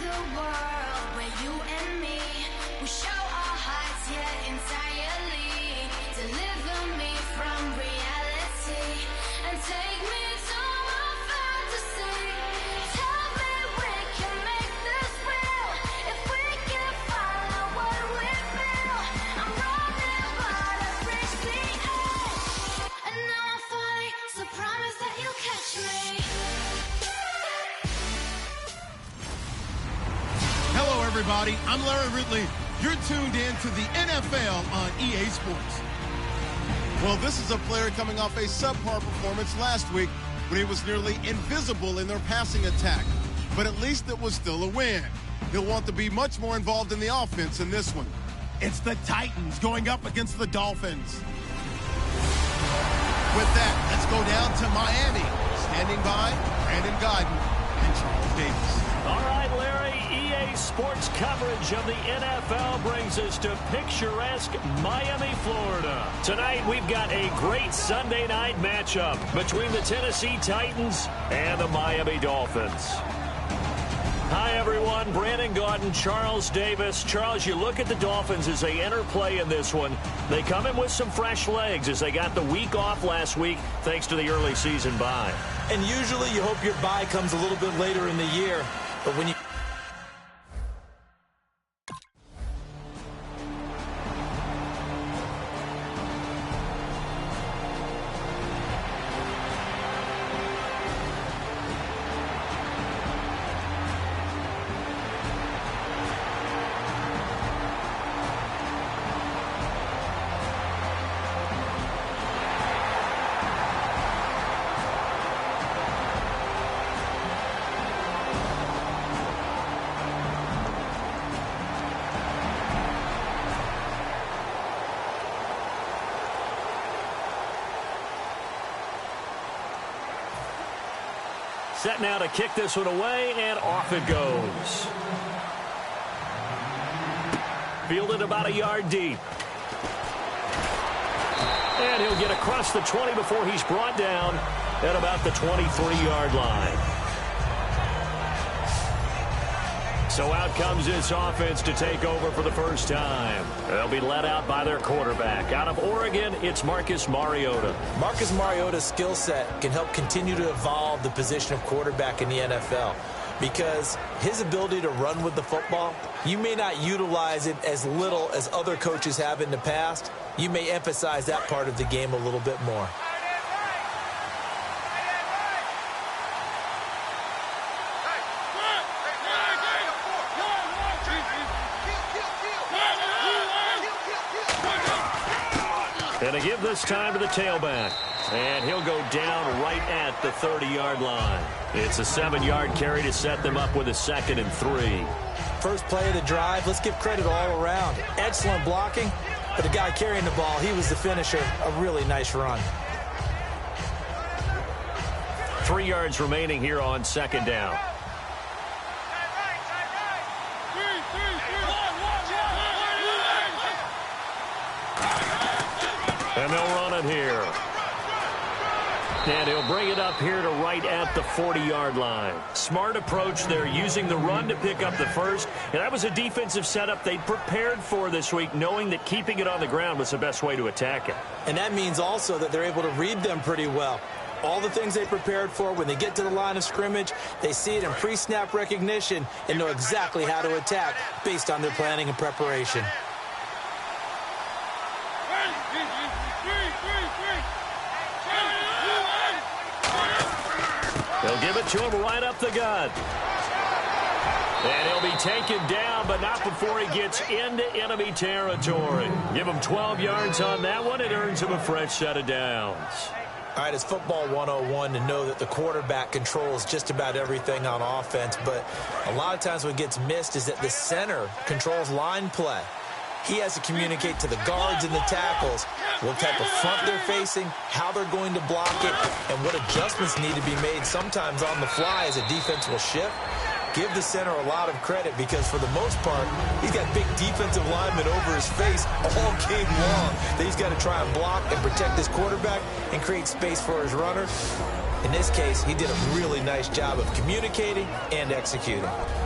the world where you and me, we show our hearts yet entirely. Deliver me from reality and take me to my fantasy. Tell me we can make this real if we can follow what we feel. I'm running but I reach the edge, and now I'm falling, so promise that you'll catch me. Hello, everybody. I'm Larry Ridley. You're tuned in to the NFL on EA Sports. Well, this is a player coming off a subpar performance last week when he was nearly invisible in their passing attack. But at least it was still a win. He'll want to be much more involved in the offense in this one. It's the Titans going up against the Dolphins. With that, let's go down to Miami. Standing by, Brandon Godden and Charles Davis. All right, Larry, EA Sports coverage of the NFL brings us to picturesque Miami, Florida. Tonight, we've got a great Sunday night matchup between the Tennessee Titans and the Miami Dolphins. Hi, everyone. Brandon Gaudin, Charles Davis. Charles, you look at the Dolphins as they enter play in this one. They come in with some fresh legs as they got the week off last week thanks to the early season bye. And usually you hope your bye comes a little bit later in the year. But when you... Set now to kick this one away, and off it goes. Fielded about a yard deep. And he'll get across the 20 before he's brought down at about the 23-yard line. So out comes this offense to take over for the first time. They'll be led out by their quarterback. Out of Oregon, it's Marcus Mariota. Marcus Mariota's skill set can help continue to evolve the position of quarterback in the NFL because his ability to run with the football, you may not utilize it as little as other coaches have in the past. You may emphasize that part of the game a little bit more. And to give this time to the tailback. And he'll go down right at the 30-yard line. It's a 7-yard carry to set them up with a 2nd and 3. First play of the drive, let's give credit all around. Excellent blocking, but the guy carrying the ball, he was the finisher. A really nice run. 3 yards remaining here on 2nd down. And they'll run it here. And he'll bring it up here to right at the 40-yard line. Smart approach there, using the run to pick up the first. And that was a defensive setup they'd prepared for this week, knowing that keeping it on the ground was the best way to attack it. And that means also that they're able to read them pretty well. All the things they prepared for, when they get to the line of scrimmage, they see it in pre-snap recognition and know exactly how to attack based on their planning and preparation. They'll give it to him right up the gut. And he'll be taken down, but not before he gets into enemy territory. Give him 12 yards on that one. It earns him a fresh set of downs. All right, it's football 101 to know that the quarterback controls just about everything on offense, but a lot of times what gets missed is that the center controls line play. He has to communicate to the guards and the tackles what type of front they're facing, how they're going to block it, and what adjustments need to be made sometimes on the fly as a defense will shift. Give the center a lot of credit because for the most part, he's got big defensive linemen over his face all game long that he's got to try and block and protect his quarterback and create space for his runner. In this case, he did a really nice job of communicating and executing.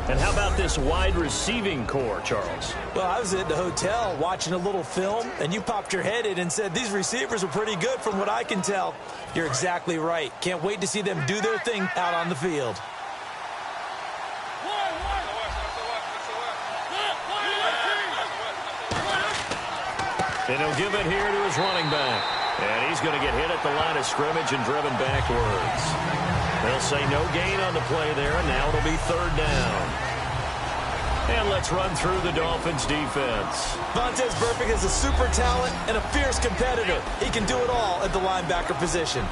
And how about this wide receiving core, Charles? Well, I was at the hotel watching a little film, and you popped your head in and said, these receivers are pretty good from what I can tell. You're exactly right. Can't wait to see them do their thing out on the field. And he'll give it here to his running back. And he's going to get hit at the line of scrimmage and driven backwards. They'll say no gain on the play there, and now it'll be third down. And let's run through the Dolphins' defense. Vontaze Burfict is a super talent and a fierce competitor. He can do it all at the linebacker position.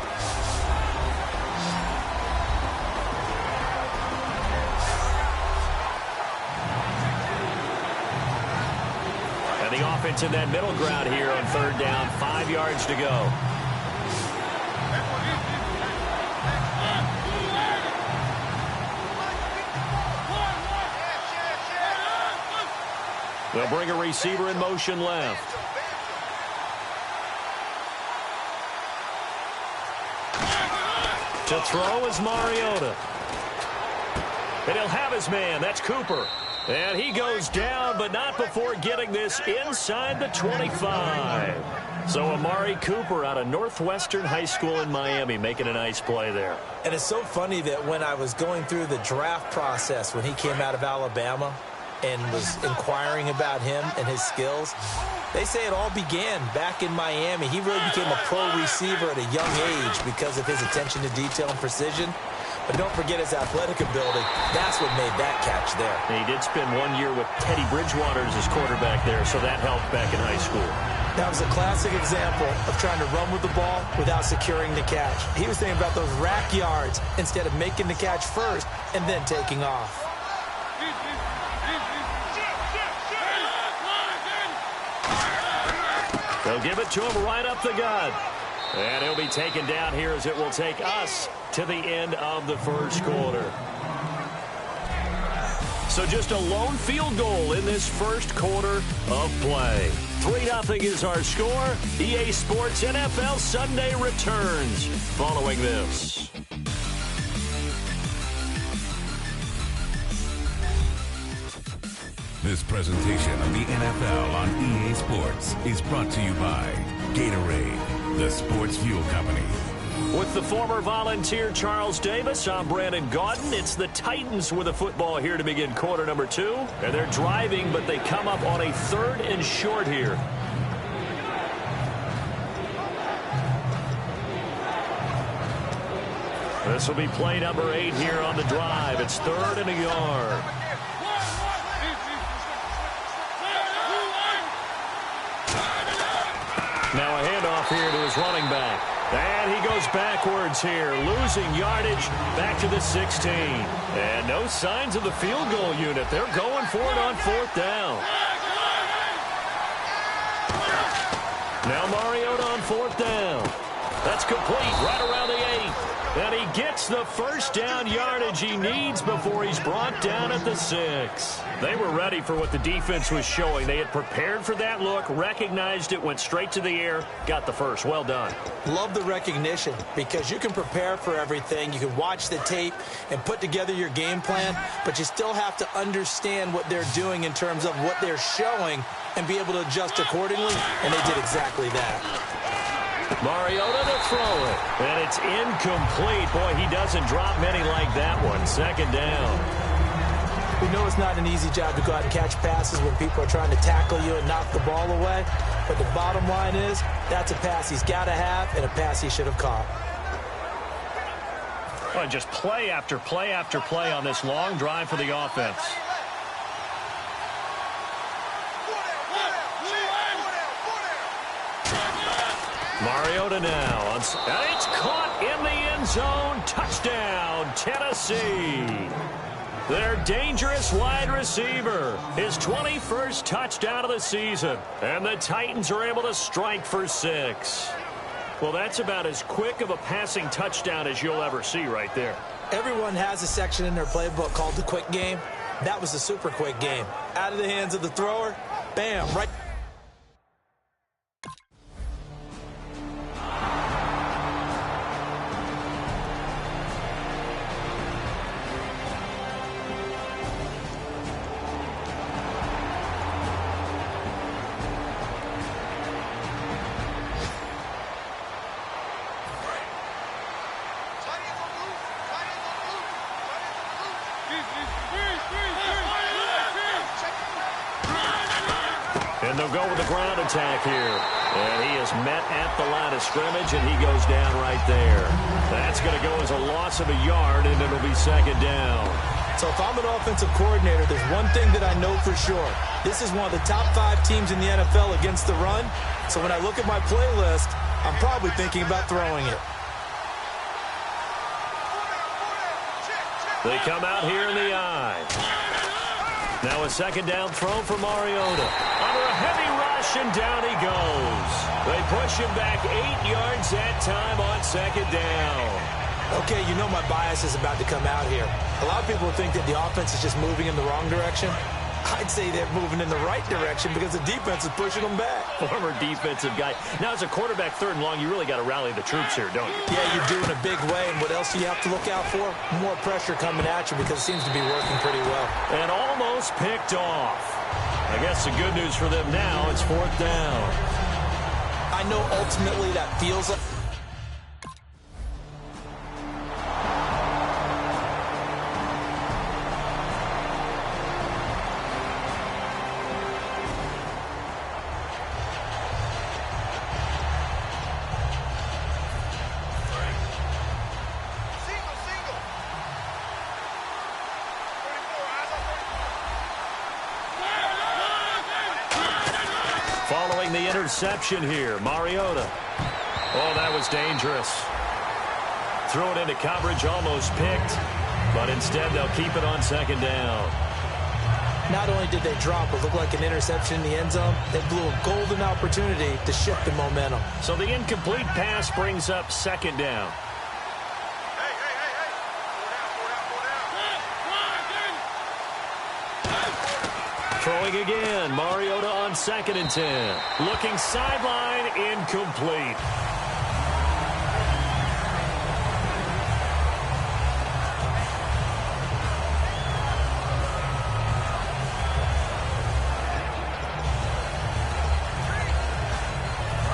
And the offense in that middle ground here on third down, 5 yards to go. They'll bring a receiver in motion left. To throw is Mariota. And he'll have his man. That's Cooper. And he goes down, but not before getting this inside the 25. So Amari Cooper out of Northwestern High School in Miami making a nice play there. And it's so funny that when I was going through the draft process when he came out of Alabama and was inquiring about him and his skills, they say it all began back in Miami. He really became a pro receiver at a young age because of his attention to detail and precision. But don't forget his athletic ability. That's what made that catch there. And he did spend 1 year with Teddy Bridgewater as his quarterback there, so that helped back in high school. That was a classic example of trying to run with the ball without securing the catch. He was thinking about those rack yards instead of making the catch first and then taking off. They'll give it to him right up the gut. And he'll be taken down here as it will take us to the end of the first quarter. So just a lone field goal in this first quarter of play. 3-0 is our score. EA Sports NFL Sunday returns following this. This presentation of the NFL on EA Sports is brought to you by Gatorade, the sports fuel company. With the former Volunteer Charles Davis, I'm Brandon Gaudin. It's the Titans with a football here to begin quarter number 2. And they're driving, but they come up on a 3rd and short here. This will be play number 8 here on the drive. It's 3rd and a yard. Now a handoff here to his running back. And he goes backwards here, losing yardage back to the 16. And no signs of the field goal unit. They're going for it on 4th down. Now Mariota on 4th down. That's complete right around the 8. And he gets the first down yardage he needs before he's brought down at the 6. They were ready for what the defense was showing. They had prepared for that look, recognized it, went straight to the air, got the first. Well done. Love the recognition because you can prepare for everything. You can watch the tape and put together your game plan, but you still have to understand what they're doing in terms of what they're showing and be able to adjust accordingly, and they did exactly that. Mariota to throw it. And it's incomplete. Boy, he doesn't drop many like that one. 2nd down. We know it's not an easy job to go out and catch passes when people are trying to tackle you and knock the ball away. But the bottom line is that's a pass he's got to have and a pass he should have caught. Well, just play after play after play on this long drive for the offense. Mariota now. And it's caught in the end zone. Touchdown, Tennessee. Their dangerous wide receiver. His 21st touchdown of the season. And the Titans are able to strike for 6. Well, that's about as quick of a passing touchdown as you'll ever see right there. Everyone has a section in their playbook called the quick game. That was the super quick game. Out of the hands of the thrower, bam, right. And they'll go with the ground attack here. And he is met at the line of scrimmage, and he goes down right there. That's going to go as a loss of a yard, and it'll be second down. So if I'm an offensive coordinator, there's one thing that I know for sure. This is one of the top 5 teams in the NFL against the run. So when I look at my playlist, I'm probably thinking about throwing it. They come out here in the eye. Now a second down throw for Mariota. Under a heavy rush, and down he goes. They push him back 8 yards that time on second down. Okay, you know my bias is about to come out here. A lot of people think that the offense is just moving in the wrong direction. I'd say they're moving in the right direction because the defense is pushing them back. Former defensive guy. Now, as a quarterback, 3rd and long, you really got to rally the troops here, don't you? Yeah, you do in a big way. And what else do you have to look out for? More pressure coming at you because it seems to be working pretty well. And almost picked off. I guess the good news for them now, it's 4th down. I know ultimately that feels like... Following the interception here, Mariota. Oh, that was dangerous. Threw it into coverage, almost picked, but instead they'll keep it on second down. Not only did they drop what looked like an interception in the end zone, they blew a golden opportunity to shift the momentum. So the incomplete pass brings up second down. Throwing again, Mariota on 2nd and 10. Looking sideline, incomplete.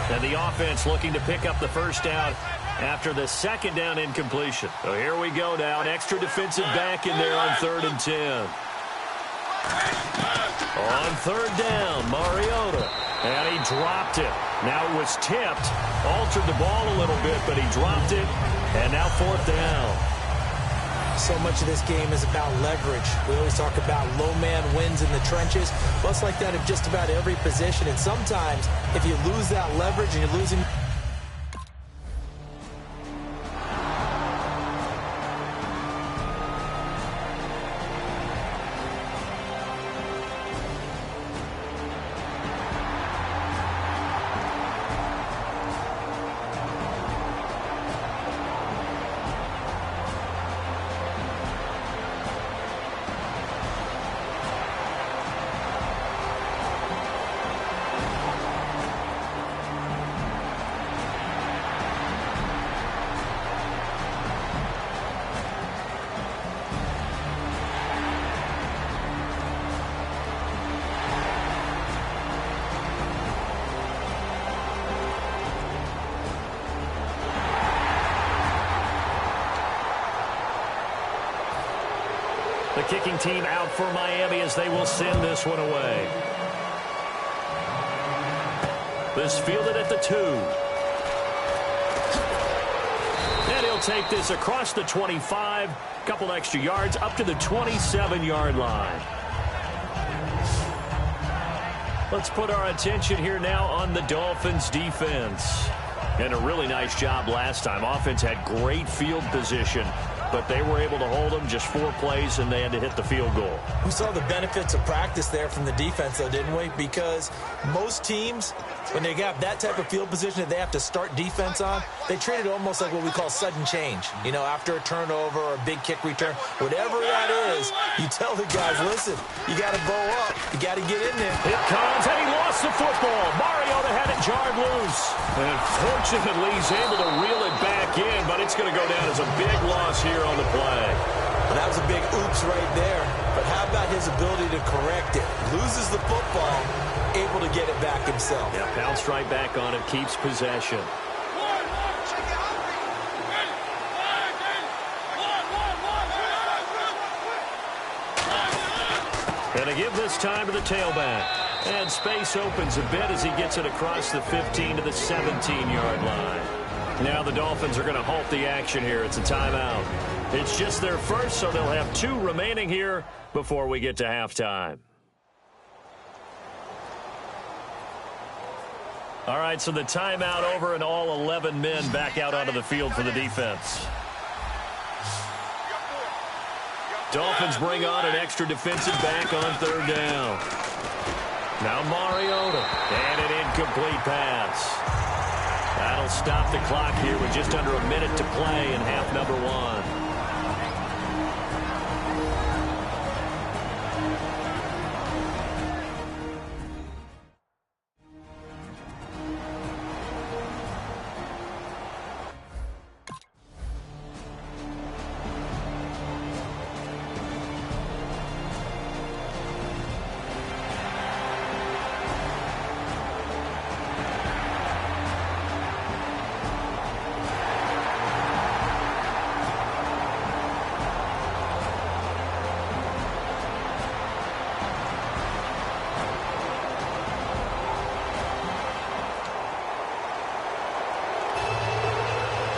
And the offense looking to pick up the first down after the second down incompletion. So here we go now, an extra defensive back in there on 3rd and 10. On 3rd down, Mariota. And he dropped it. Now it was tipped. Altered the ball a little bit, but he dropped it. And now 4th down. So much of this game is about leverage. We always talk about low man wins in the trenches. Well, it's like that in just about every position. And sometimes, if you lose that leverage and you're losing... The kicking team out for Miami as they will send this one away. This fielded at the 2. And he'll take this across the 25. Couple extra yards up to the 27-yard line. Let's put our attention here now on the Dolphins defense. And a really nice job last time. Offense had great field position, but they were able to hold them just 4 plays, and they had to hit the field goal. We saw the benefits of practice there from the defense, though, didn't we? Because most teams, when they have that type of field position that they have to start defense on, they treat it almost like what we call sudden change. You know, after a turnover or a big kick return, whatever that is, you tell the guys, listen, you got to bow up. You got to get in there. It comes, and he lost the football. Mariota had it jarred loose. And fortunately, he's able to reel it back in, but it's going to go down as a big loss here on the play. Well, that was a big oops right there. But how about his ability to correct it? Loses the football, able to get it back himself. Yeah, pounced right back on it, keeps possession. And to give this time to the tailback. And space opens a bit as he gets it across the 15 to the 17-yard line. Now the Dolphins are going to halt the action here. It's a timeout. It's just their first, so they'll have 2 remaining here before we get to halftime. All right, so the timeout over and all 11 men back out onto the field for the defense. Dolphins bring on an extra defensive back on 3rd down. Now Mariota, and an incomplete pass. That'll stop the clock here with just under a minute to play in half number 1.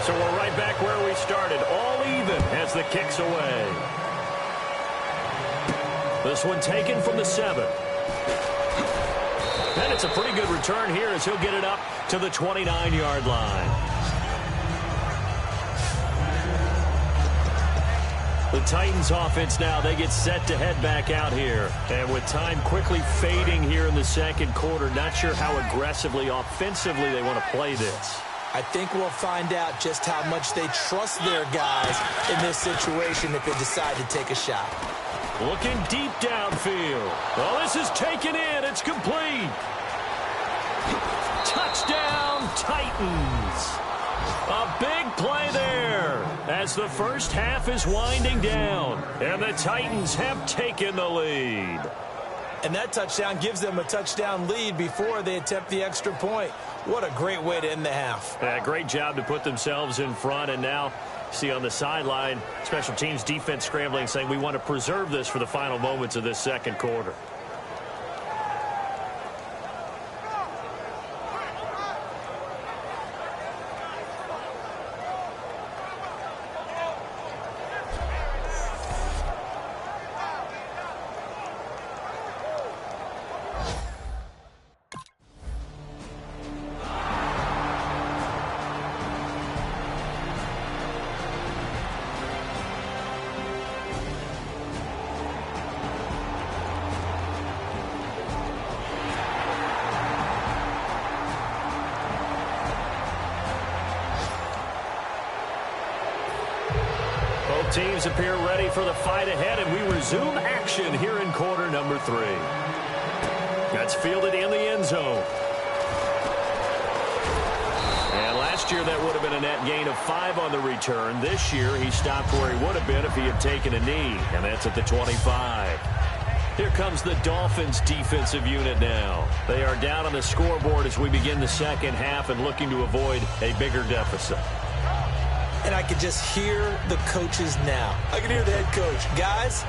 So we're right back where we started, all even as the kick's away. This one taken from the 7. And it's a pretty good return here as he'll get it up to the 29-yard line. The Titans offense now, they get set to head back out here. And with time quickly fading here in the second quarter, not sure how aggressively, offensively they want to play this. I think we'll find out just how much they trust their guys in this situation if they decide to take a shot. Looking deep downfield. Well, this is taken in. It's complete. Touchdown, Titans. A big play there as the first half is winding down, and the Titans have taken the lead. And that touchdown gives them a touchdown lead before they attempt the extra point. What a great way to end the half. Yeah, great job to put themselves in front, and now see on the sideline, special teams defense scrambling, saying we want to preserve this for the final moments of this second quarter. Teams appear ready for the fight ahead, and we resume action here in quarter number 3. That's fielded in the end zone. And last year that would have been a net gain of 5 on the return. This year he stopped where he would have been if he had taken a knee, and that's at the 25. Here comes the Dolphins defensive unit now. They are down on the scoreboard as we begin the second half and looking to avoid a bigger deficit. And I could just hear the coaches now. I can hear the head coach. Guys,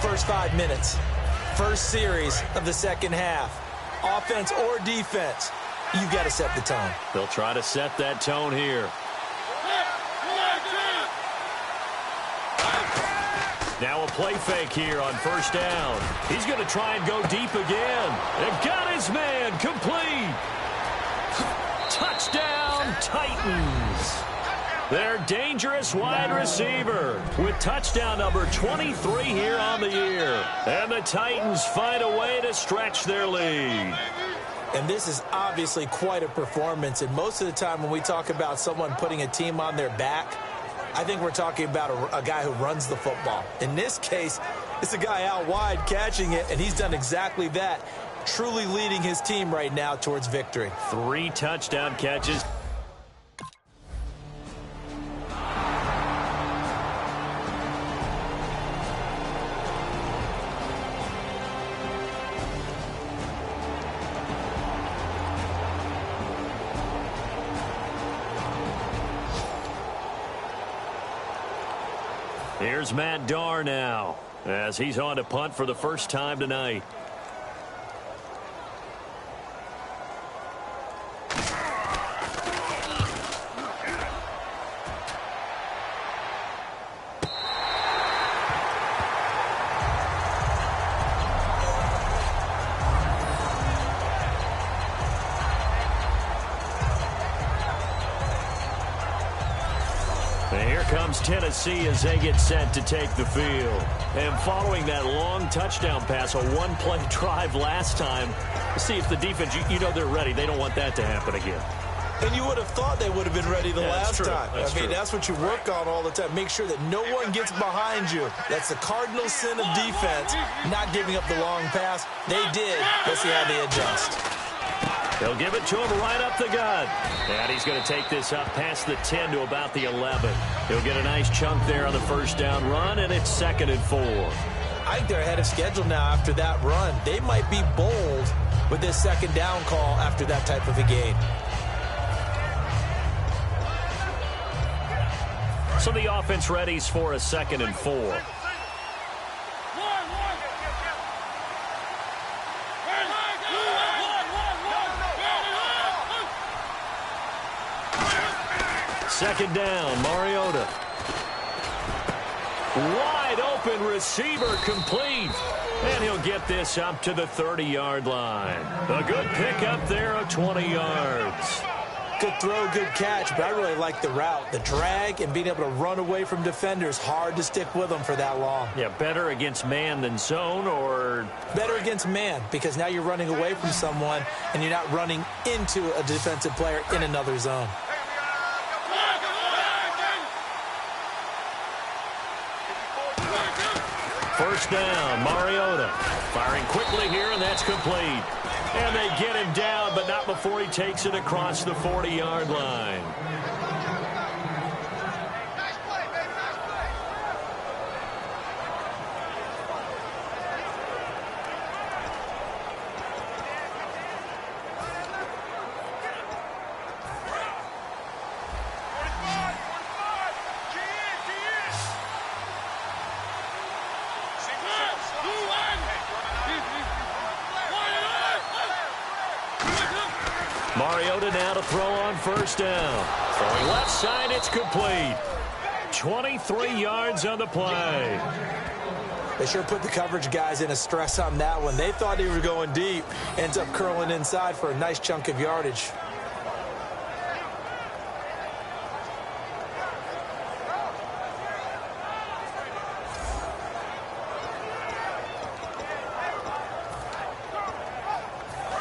first 5 minutes, first series of the second half, offense or defense, you've got to set the tone. They'll try to set that tone here. Now a play fake here on first down. He's going to try and go deep again. And got his man complete. Touchdown, Titans. Their dangerous wide receiver with touchdown number 23 here on the year. And the Titans find a way to stretch their lead. And this is obviously quite a performance. And most of the time when we talk about someone putting a team on their back, I think we're talking about a guy who runs the football. In this case, it's a guy out wide catching it, and he's done exactly that, truly leading his team right now towards victory. 3 touchdown catches. Here's Matt Darr now as he's on to punt for the first time tonight. comes Tennessee as they get set to take the field. And following that long touchdown pass, a one-play drive last time, see if the defense, you know they're ready. They don't want that to happen again. And you would have thought they would have been ready the last time. I mean, that's what you work on all the time. Make sure that no one gets behind you. That's the cardinal sin of defense, not giving up the long pass. They did. Let's see how they adjust. They'll give it to him right up the gut. And he's going to take this up past the 10 to about the 11. He'll get a nice chunk there on the first down run, and it's 2nd and 4. I think they're ahead of schedule now after that run. They might be bold with this second down call after that type of a game. So the offense readies for a 2nd and 4. Second down, Mariota. Wide open receiver complete. And he'll get this up to the 30-yard line. A good pickup there of 20 yards. Good throw, good catch, but I really like the route. The drag and being able to run away from defenders, hard to stick with them for that long. Yeah, better against man than zone, or? Better against man, because now you're running away from someone and you're not running into a defensive player in another zone. First down, Mariota. Firing quickly here, and that's complete. And they get him down, but not before he takes it across the 40-yard line. Mariota now to throw on first down. Throwing left side, it's complete. 23 yards on the play. They sure put the coverage guys in a stress on that one. They thought he was going deep. Ends up curling inside for a nice chunk of yardage.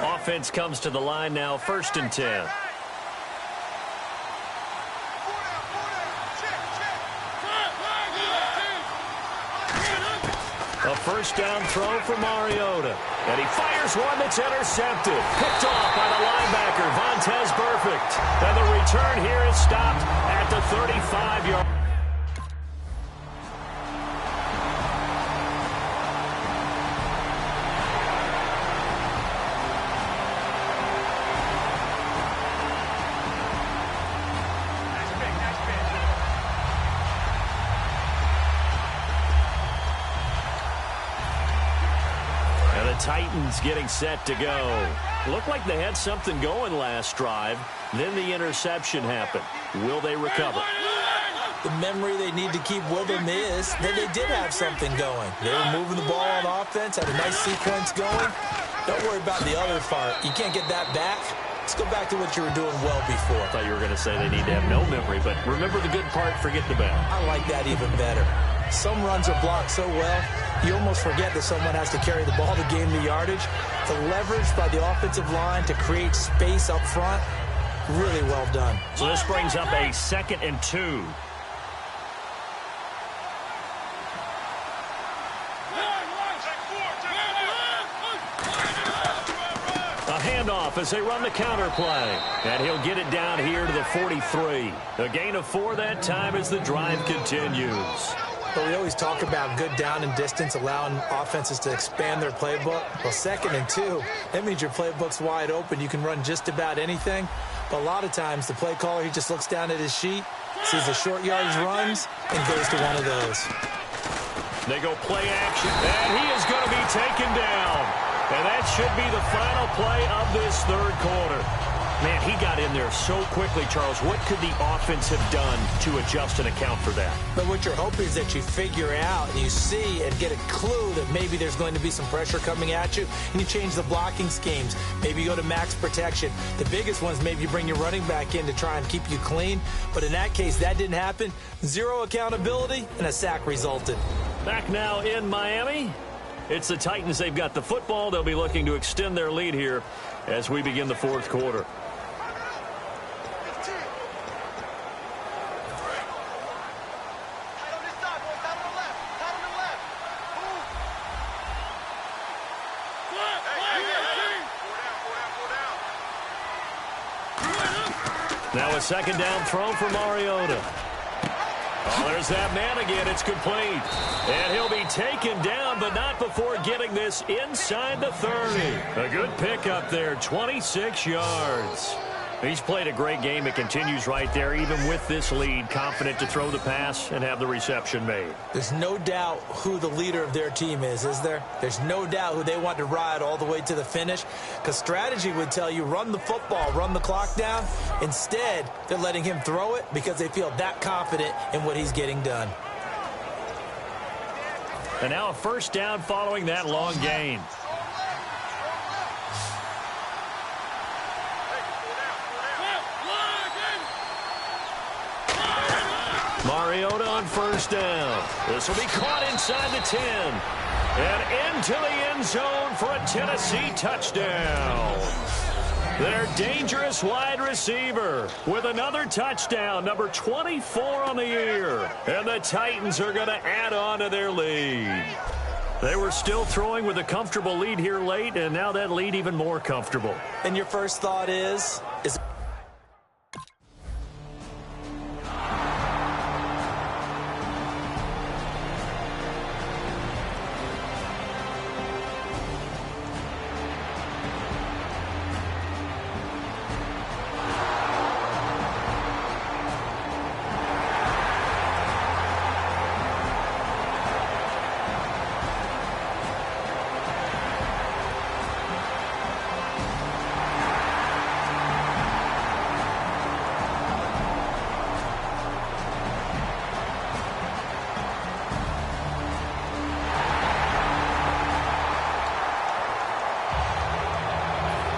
Offense comes to the line now, 1st and 10. A first down throw for Mariota. And he fires one that's intercepted. Picked off by the linebacker, Vontaze Burfict. And the return here is stopped at the 35-yard. Titans getting set to go. Looked like they had something going last drive. Then the interception happened. Will they recover? The memory they need to keep with them is that they did have something going. They were moving the ball on offense, had a nice sequence going. Don't worry about the other part. You can't get that back. Let's go back to what you were doing well before. I thought you were going to say they need to have no memory, but remember the good part, forget the bad. I like that even better. Some runs are blocked so well, you almost forget that someone has to carry the ball to gain the yardage. The leverage by the offensive line to create space up front, really well done. So this brings up a 2nd and 2. Handoff as they run the counter play. And he'll get it down here to the 43. A gain of 4 that time as the drive continues. But we always talk about good down and distance, allowing offenses to expand their playbook. Well, 2nd and 2, that means your playbook's wide open. You can run just about anything. But a lot of times, the play caller, he just looks down at his sheet, sees the short yardage runs, and goes to one of those. They go play action, and he is going to be taken down. And that should be the final play of this 3rd quarter. Man, he got in there so quickly, Charles. What could the offense have done to adjust and account for that? But what you're hoping is that you figure out and you see and get a clue that maybe there's going to be some pressure coming at you, and you change the blocking schemes. Maybe you go to max protection. The biggest ones, maybe you bring your running back in to try and keep you clean. But in that case, that didn't happen. Zero accountability, and a sack resulted. Back now in Miami. It's the Titans. They've got the football. They'll be looking to extend their lead here as we begin the fourth quarter. Now a second down throw for Mariota. Oh, there's that man again. It's complete. And he'll be taken down, but not before getting this inside the 30. A good pickup there, 26 yards. He's played a great game. It continues right there, even with this lead, confident to throw the pass and have the reception made. There's no doubt who the leader of their team is there? There's no doubt who they want to ride all the way to the finish, because strategy would tell you run the football, run the clock down. Instead, they're letting him throw it because they feel that confident in what he's getting done. And now a first down following that long gain. Mariota on first down. This will be caught inside the 10. And into the end zone for a Tennessee touchdown. Their dangerous wide receiver with another touchdown, number 24 on the year. And the Titans are going to add on to their lead. They were still throwing with a comfortable lead here late, and now that lead even more comfortable. And your first thought is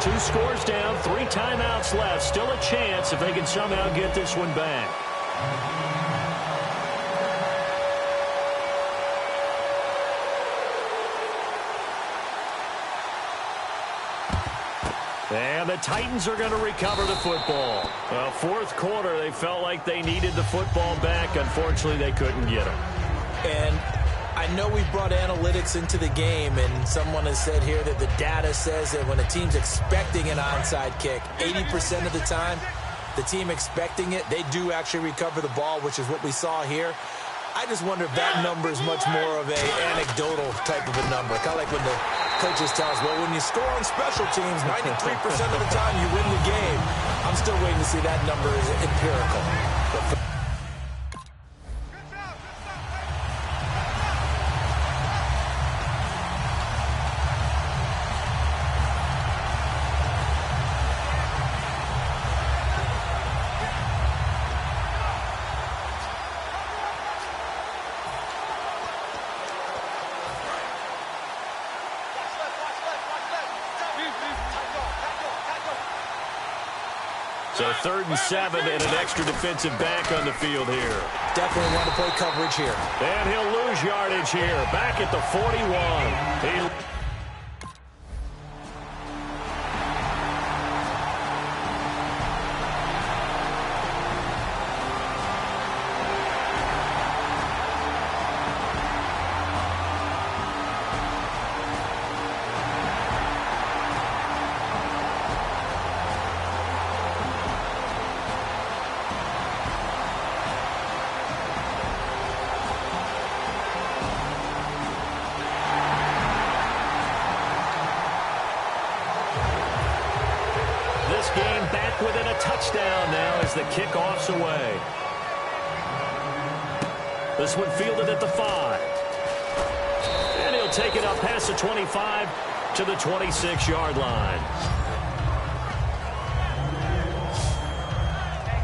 2 scores down, 3 timeouts left. Still a chance if they can somehow get this one back. And the Titans are going to recover the football. Fourth quarter, they felt like they needed the football back. Unfortunately, they couldn't get it. And I know we brought analytics into the game, and someone has said here that the data says that when a team's expecting an onside kick, 80% of the time, the team expecting it, they do actually recover the ball, which is what we saw here. I just wonder if that number is much more of an anecdotal type of a number. Kind of like when the coaches tell us, well, when you score on special teams, 93% of the time you win the game. I'm still waiting to see that number is empirical. So 3rd and 7 and an extra defensive back on the field here. Definitely want to play coverage here. And he'll lose yardage here. Back at the 41. Game back within a touchdown now as the kickoff's away. This one fielded at the 5. And he'll take it up past the 25 to the 26-yard line.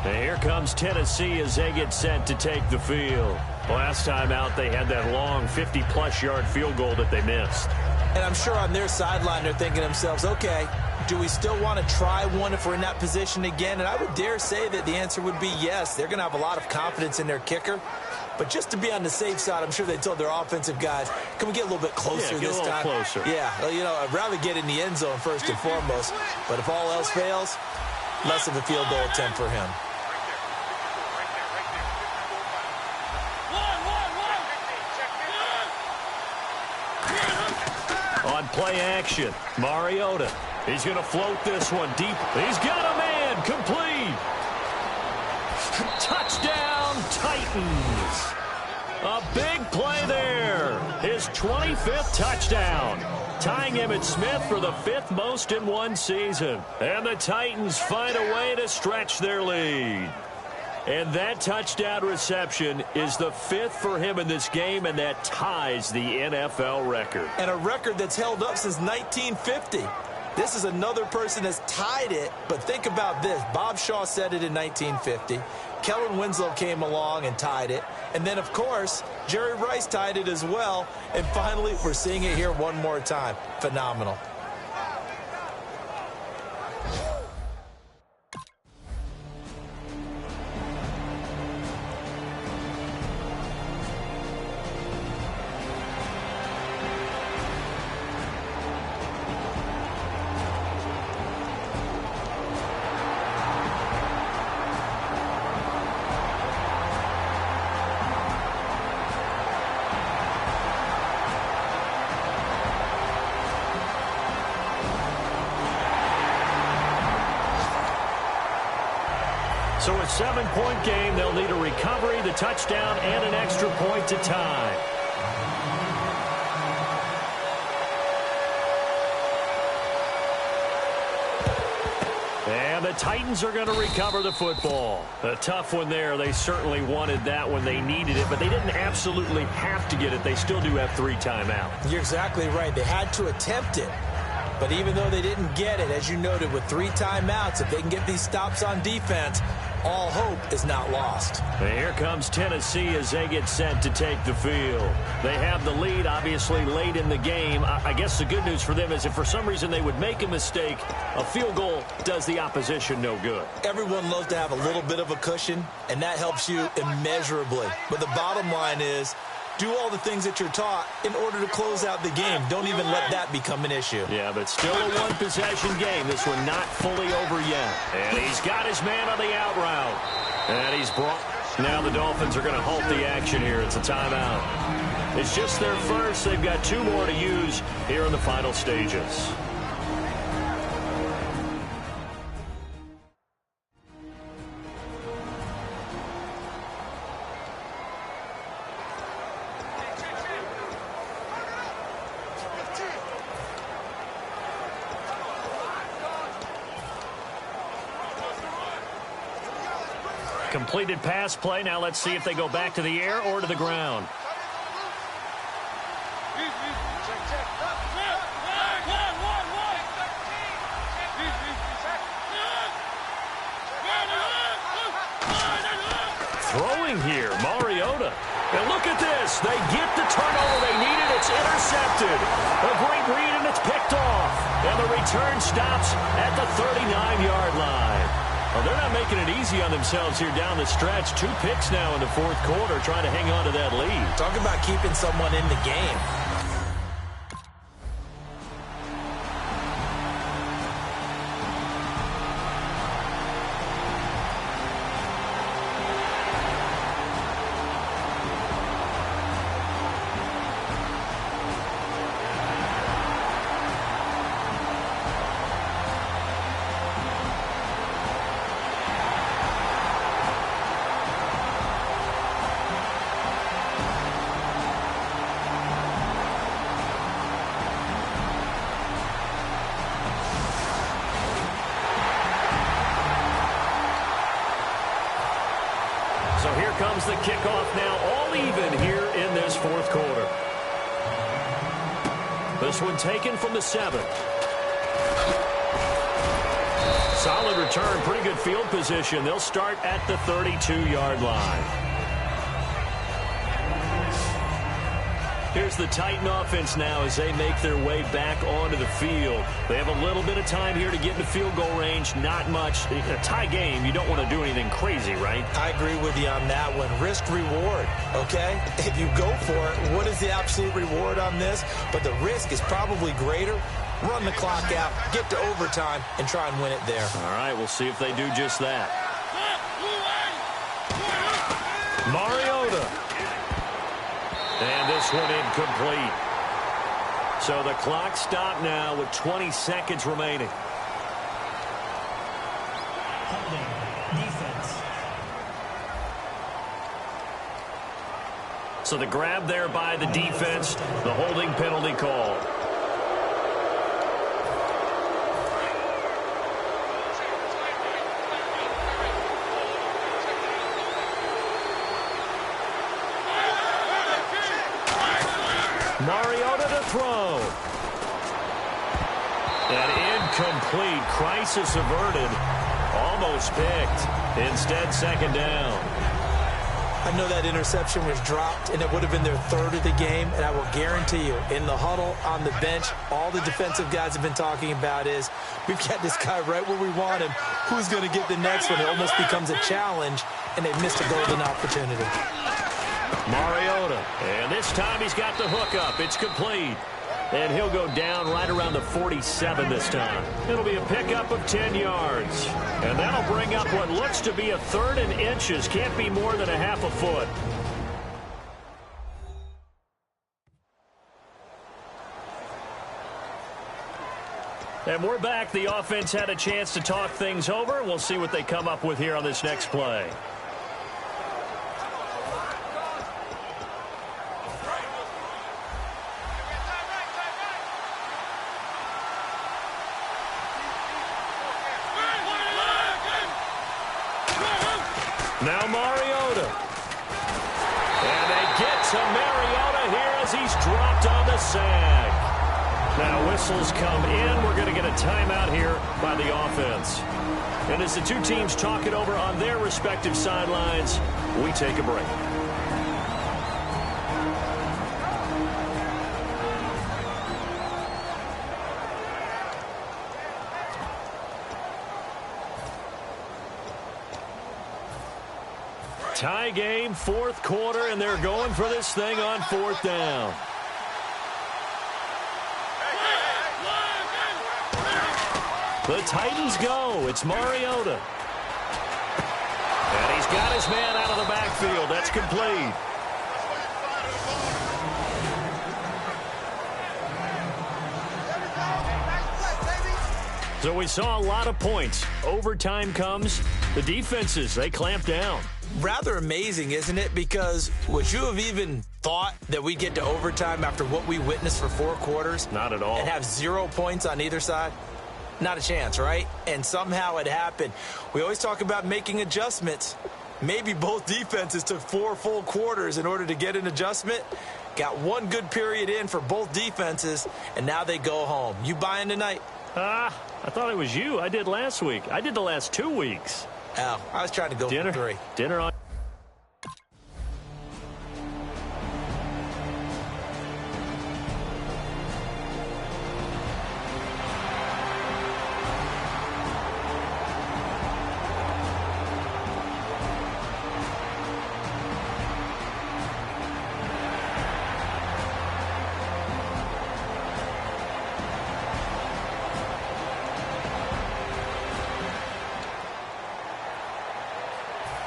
And here comes Tennessee as they get set to take the field. Last time out, they had that long 50-plus yard field goal that they missed. And I'm sure on their sideline they're thinking to themselves, okay, do we still want to try one if we're in that position again? And I would dare say that the answer would be yes. They're going to have a lot of confidence in their kicker. But just to be on the safe side, I'm sure they told their offensive guys, can we get a little bit closer this time? Closer. Yeah, you know, I'd rather get in the end zone first and foremost. But if all else fails, less of a field goal attempt for him. On play action, Mariota. He's going to float this one deep. He's got a man. Complete. Touchdown, Titans. A big play there. His 25th touchdown. Tying Emmitt Smith for the 5th most in one season. And the Titans find a way to stretch their lead. And that touchdown reception is the 5th for him in this game, and that ties the NFL record. And a record that's held up since 1950. This is another person that's tied it, but think about this. Bob Shaw said it in 1950. Kellen Winslow came along and tied it. And then, of course, Jerry Rice tied it as well. And finally, we're seeing it here one more time. Phenomenal. So a 7-point game, they'll need a recovery, the touchdown, and an extra point to tie. And the Titans are going to recover the football. A tough one there. They certainly wanted that when they needed it, but they didn't absolutely have to get it. They still do have 3 timeouts. You're exactly right. They had to attempt it. But even though they didn't get it, as you noted, with 3 timeouts, if they can get these stops on defense, all hope is not lost. And here comes Tennessee as they get set to take the field. They have the lead, obviously, late in the game. I guess the good news for them is if for some reason they would make a mistake, a field goal does the opposition no good. Everyone loves to have a little bit of a cushion, and that helps you immeasurably. But the bottom line is, do all the things that you're taught in order to close out the game. Don't even let that become an issue. Yeah, but still a one-possession game. This one not fully over yet. And he's got his man on the out route. And he's brought... Now the Dolphins are going to halt the action here. It's a timeout. It's just their first. They've got 2 more to use here in the final stages. Completed pass play. Now let's see if they go back to the air or to the ground. Throwing here, Mariota. And look at this. They get the turnover they needed. It's intercepted. A great read, and it's picked off. And the return stops at the 39-yard line. Well, they're not making it easy on themselves here down the stretch. 2 picks now in the 4th quarter, trying to hang on to that lead. Talk about keeping someone in the game. So here comes the kickoff now, all even here in this 4th quarter. This one taken from the 7. Solid return, pretty good field position. They'll start at the 32-yard line. Here's the Titan offense now as they make their way back onto the field. They have a little bit of time here to get into field goal range, not much. In a tie game, you don't want to do anything crazy, right? I agree with you on that one. Risk-reward, okay? If you go for it, what is the absolute reward on this? But the risk is probably greater. Run the clock out, get to overtime, and try and win it there. All right, we'll see if they do just that. Mariota. And this one incomplete. So the clock stopped now with 20 seconds remaining. Defense. So the grab there by the defense, the holding penalty call. Mariota to throw. And incomplete. Crisis averted. Almost picked. Instead, second down. I know that interception was dropped, and it would have been their third of the game, and I will guarantee you, in the huddle, on the bench, all the defensive guys have been talking about is, we've got this guy right where we want him. Who's going to get the next one? It almost becomes a challenge, and they've missed a golden opportunity. Mariota, and this time he's got the hook up. It's complete. And he'll go down right around the 47 this time. It'll be a pickup of 10 yards. And that'll bring up what looks to be a third and inches. Can't be more than a half a foot. And we're back. The offense had a chance to talk things over. We'll see what they come up with here on this next play. Now Mariota. And they get to Mariota here as he's dropped on the sack. Now whistles come in. We're going to get a timeout here by the offense. And as the two teams talk it over on their respective sidelines, we take a break. Tie game, fourth quarter, and they're going for this thing on fourth down. The Titans go. It's Mariota. And he's got his man out of the backfield. That's complete. So we saw a lot of points. Overtime comes. The defenses, they clamp down. Rather amazing, isn't it? Because would you have even thought that we'd get to overtime after what we witnessed for 4 quarters? Not at all. And have 0 points on either side? Not a chance, right? And somehow it happened. We always talk about making adjustments. Maybe both defenses took 4 full quarters in order to get an adjustment. Got 1 good period in for both defenses, and now they go home. You buying tonight? I thought it was you. I did last week. I did the last 2 weeks. Oh, I was trying to go for 3. Dinner on.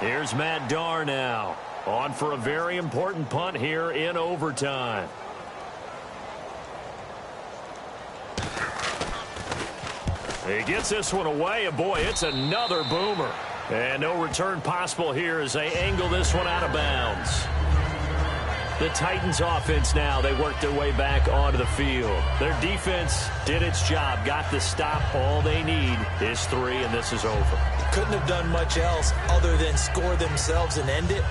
Here's Matt Darr now, on for a very important punt here in overtime. He gets this one away, and boy, it's another boomer. And no return possible here as they angle this one out of bounds. The Titans offense now, they work their way back onto the field. Their defense did its job, got the stop. All they need is 3, and this is over. Couldn't have done much else other than score themselves and end it.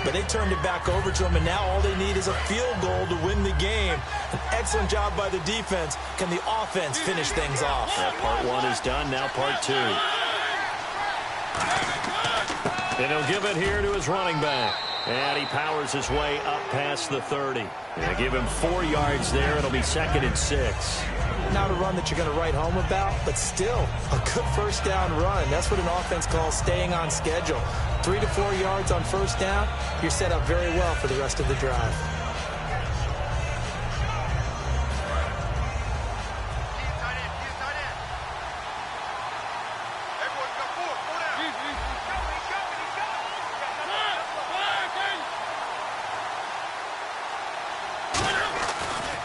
But they turned it back over to them, and now all they need is a field goal to win the game. An excellent job by the defense. Can the offense finish things off? Well, part 1 is done, now part 2. And he'll give it here to his running back. And he powers his way up past the 30. And give him 4 yards there. It'll be 2nd and 6. Not a run that you're going to write home about, but still a good first down run. That's what an offense calls staying on schedule. 3 to 4 yards on first down, you're set up very well for the rest of the drive.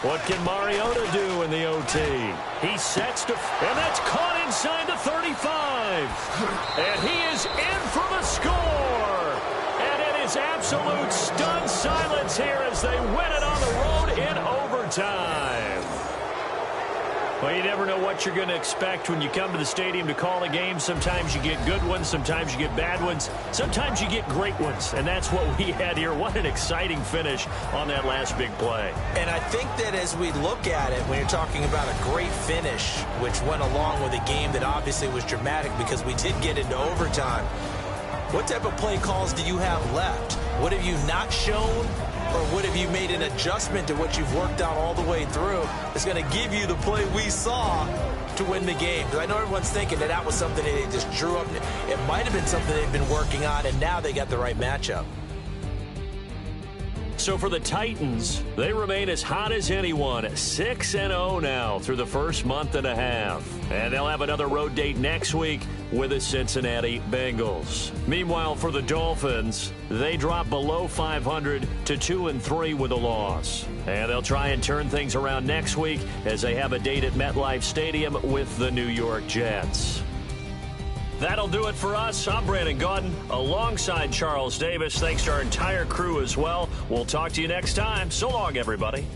What can Mariota do in the OT? He sets to, and that's caught inside the 35. And he is in for the score. And it is absolute stunned silence here as they win it on the road in overtime. Well, you never know what you're going to expect when you come to the stadium to call a game. Sometimes you get good ones. Sometimes you get bad ones. Sometimes you get great ones. And that's what we had here. What an exciting finish on that last big play. And I think that as we look at it, when you're talking about a great finish, which went along with a game that obviously was dramatic because we did get into overtime, what type of play calls do you have left? What have you not shown? Or what have you made an adjustment to what you've worked out all the way through that's going to give you the play we saw to win the game? Because I know everyone's thinking that that was something that they just drew up. It might have been something they've been working on, and now they got the right matchup. So for the Titans, they remain as hot as anyone, 6-0 now through the first month and a half. And they'll have another road date next week with the Cincinnati Bengals. Meanwhile, for the Dolphins, they drop below 500 to 2-3 with a loss. And they'll try and turn things around next week as they have a date at MetLife Stadium with the New York Jets. That'll do it for us. I'm Brandon Gaudin alongside Charles Davis. Thanks to our entire crew as well. We'll talk to you next time. So long, everybody.